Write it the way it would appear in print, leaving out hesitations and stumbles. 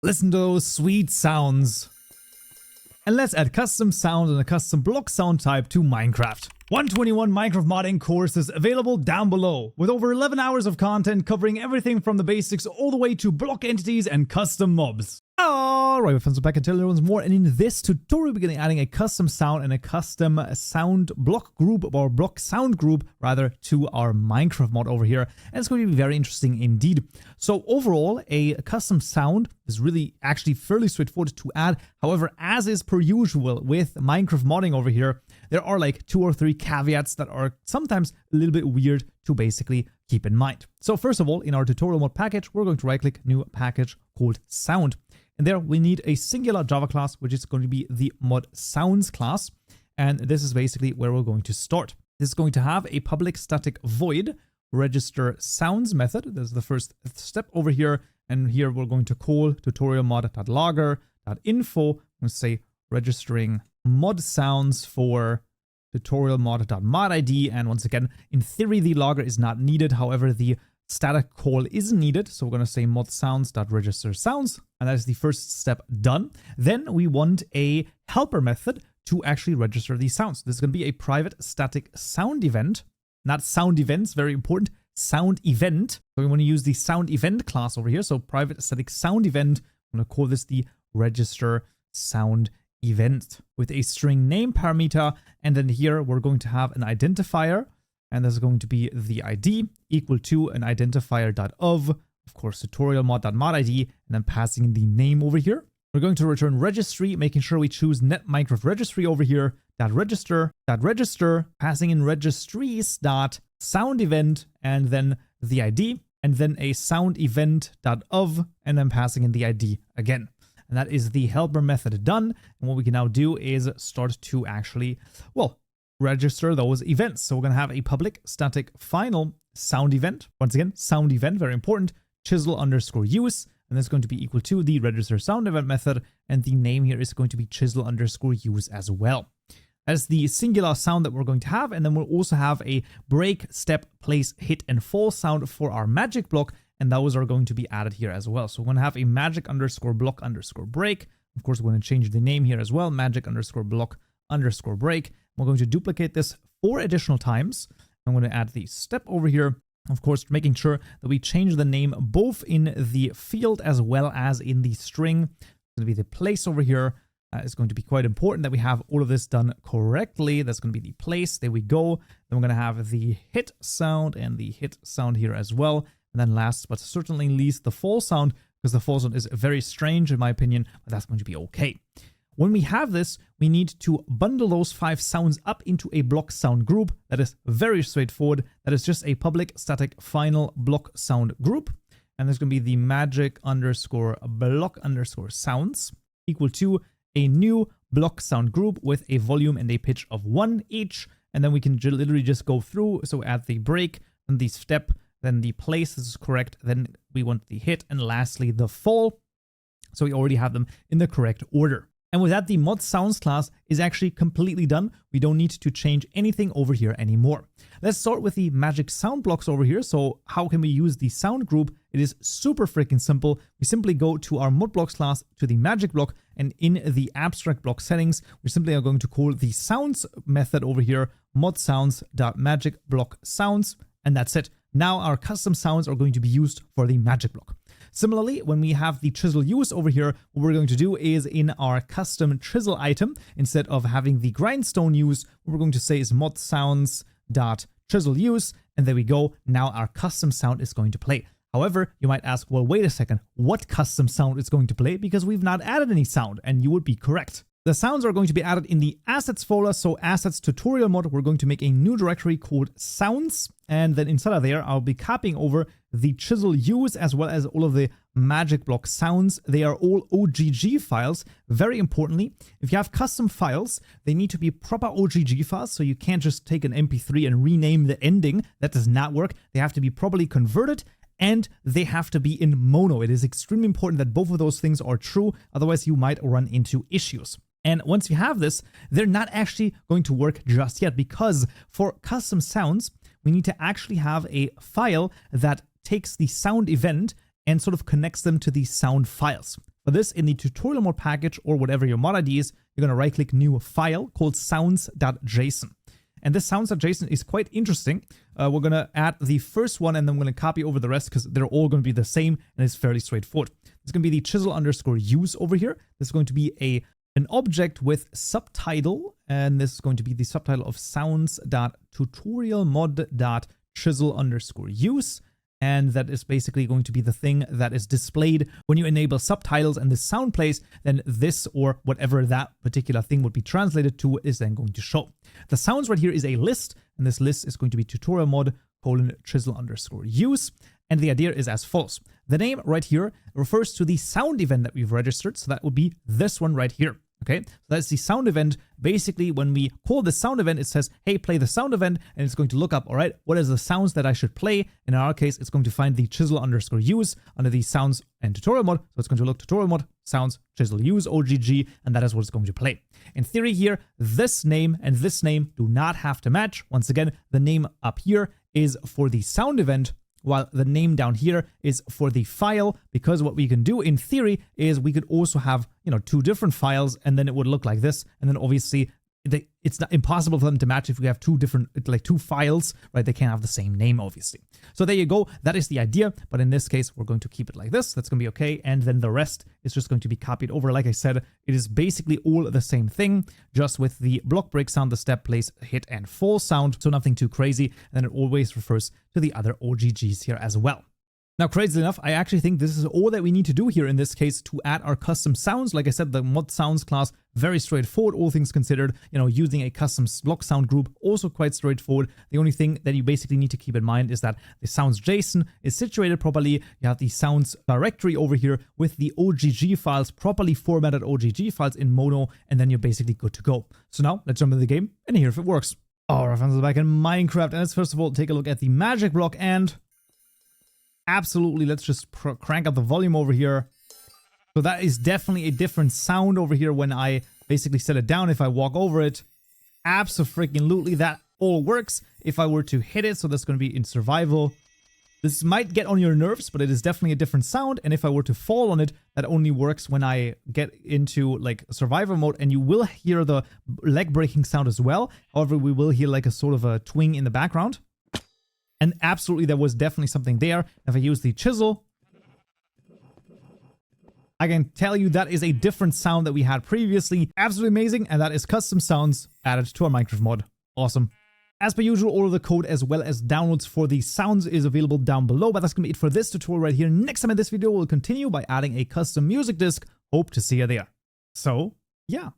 Listen to those sweet sounds. And let's add custom sound and a custom block sound type to Minecraft. 121 Minecraft modding course is available down below, with over 11 hours of content covering everything from the basics all the way to block entities and custom mobs. Alright, my friends, we're back and tell everyone more, and in this tutorial we're going to be adding a custom sound and a custom sound block group, or block sound group rather, to our Minecraft mod over here, and it's going to be very interesting indeed. So overall, a custom sound is really actually fairly straightforward to add. However, as is per usual with Minecraft modding over here, there are like 2 or 3 caveats that are sometimes a little bit weird to basically keep in mind. So first of all, in our tutorial mod package, we're going to right click new package called sound. And there we need a singular Java class, which is going to be the ModSounds class. And this is basically where we're going to start. This is going to have a public static void register sounds method. This is the first step over here. And here we're going to call tutorialmod.logger.info. I'm going to say registering ModSounds for tutorialmod.modid. And once again, in theory, the logger is not needed. However, the static call is needed, so we're going to say modsounds.register sounds, and that is the first step done. Then we want a helper method to actually register these sounds. This is going to be a private static sound event, not sound events, very important, sound event. So we want to use the sound event class over here. So private static sound event, I'm going to call this the register sound event with a string name parameter, and then here we're going to have an identifier. And this is going to be the ID equal to an identifier.of, of course, tutorialmod.modid, and then passing in the name over here. We're going to return registry, making sure we choose net Minecraft registry over here, .register, passing in registries.sound event, and then the ID, and then a sound event.of, and then passing in the ID again. And that is the helper method done. And what we can now do is start to actually, well, register those events. So we're going to have a public static final sound event. Once again, sound event, very important, chisel_use, and that's going to be equal to the register sound event method, and the name here is going to be chisel_use as well. That's the singular sound that we're going to have, and then we'll also have a break, step, place, hit, and fall sound for our magic block, and those are going to be added here as well. So we're going to have a magic_block_break. Of course, we're going to change the name here as well, magic_block_break. We're going to duplicate this 4 additional times. I'm going to add the step over here. Of course, making sure that we change the name both in the field as well as in the string. It's going to be the place over here. It's going to be quite important that we have all of this done correctly. That's going to be the place. There we go. Then we're going to have the hit sound and the hit sound here as well. And then last but certainly least, the fall sound, because the fall sound is very strange in my opinion, but that's going to be okay. When we have this, we need to bundle those 5 sounds up into a block sound group. That is very straightforward. That is just a public static final block sound group. And there's going to be the magic_block_sounds equal to a new block sound group with a volume and a pitch of 1 each. And then we can literally just go through. So add the break, then the step, then the place. This is correct. Then we want the hit, and lastly the fall. So we already have them in the correct order. And with that, the ModSounds class is actually completely done. We don't need to change anything over here anymore. Let's start with the magic sound blocks over here. So how can we use the sound group? It is super freaking simple. We simply go to our ModBlocks class, to the magic block, and in the abstract block settings, we simply are going to call the sounds method over here, modsounds.magicBlockSounds, and that's it. Now our custom sounds are going to be used for the magic block. Similarly, when we have the chisel use over here, what we're going to do is in our custom chisel item, instead of having the grindstone use, what we're going to say is modsounds.chisel use, and there we go. Now our custom sound is going to play. However, you might ask, well, wait a second, what custom sound is going to play? Because we've not added any sound, and you would be correct. The sounds are going to be added in the assets folder. So assets tutorial mod, we're going to make a new directory called sounds. And then inside of there, I'll be copying over the chisel use as well as all of the magic block sounds. They are all OGG files. Very importantly, if you have custom files, they need to be proper OGG files. So you can't just take an MP3 and rename the ending. That does not work. They have to be properly converted, and they have to be in mono. It is extremely important that both of those things are true. Otherwise, you might run into issues. And once you have this, they're not actually going to work just yet, because for custom sounds, we need to actually have a file that takes the sound event and sort of connects them to the sound files. For this, in the tutorial mod package or whatever your mod ID is, you're going to right click new file called sounds.json. And this sounds.json is quite interesting. We're going to add the first one and then we're going to copy over the rest because they're all going to be the same and it's fairly straightforward. It's going to be the chisel_use over here. This is going to be an object with subtitle, and this is going to be the subtitle of sounds.tutorialmod.chisel_use. And that is basically going to be the thing that is displayed when you enable subtitles and the sound plays, then this or whatever that particular thing would be translated to is then going to show. The sounds right here is a list, and this list is going to be tutorialmod:chisel_use. And the idea is as follows. The name right here refers to the sound event that we've registered. So that would be this one right here. Okay, so that's the sound event. Basically, when we call the sound event, it says, hey, play the sound event, and it's going to look up, all right, what is the sounds that I should play? And in our case, it's going to find the chisel_use under the sounds and tutorial mod. So it's going to look tutorial mod, sounds, chisel use, OGG, and that is what it's going to play. In theory here, this name and this name do not have to match. Once again, the name up here is for the sound event, while the name down here is for the file, because what we can do in theory is we could also have, two different files, and then it would look like this. And then obviously it's not impossible for them to match if we have two files, right? They can't have the same name, obviously. So there you go. That is the idea. But in this case, we're going to keep it like this. That's going to be okay. And then the rest is just going to be copied over. Like I said, it is basically all the same thing, just with the block break sound, the step, place, hit, and fall sound. So nothing too crazy. And then it always refers to the other OGGs here as well. Now, crazy enough, I actually think this is all that we need to do here in this case to add our custom sounds. Like I said, the ModSounds class, very straightforward, all things considered. Using a custom block sound group, also quite straightforward. The only thing that you basically need to keep in mind is that the sounds.json is situated properly. You have the sounds directory over here with the OGG files, properly formatted OGG files in mono, and then you're basically good to go. So now, let's jump into the game and hear if it works. All right, friends, we're back in Minecraft, and let's first of all take a look at the magic block and... absolutely, let's just crank up the volume over here. So that is definitely a different sound over here when I basically set it down. If I walk over it, abso-freaking-lutely, that all works. If I were to hit it, so that's going to be in survival. This might get on your nerves, but it is definitely a different sound. And if I were to fall on it, that only works when I get into like survivor mode, and you will hear the leg breaking sound as well. However, we will hear like a sort of a twing in the background. And absolutely, there was definitely something there. If I use the chisel, I can tell you that is a different sound that we had previously. Absolutely amazing. And that is custom sounds added to our Minecraft mod. Awesome. As per usual, all of the code as well as downloads for the sounds is available down below. But that's going to be it for this tutorial right here. Next time in this video, we'll continue by adding a custom music disc. Hope to see you there. So, yeah.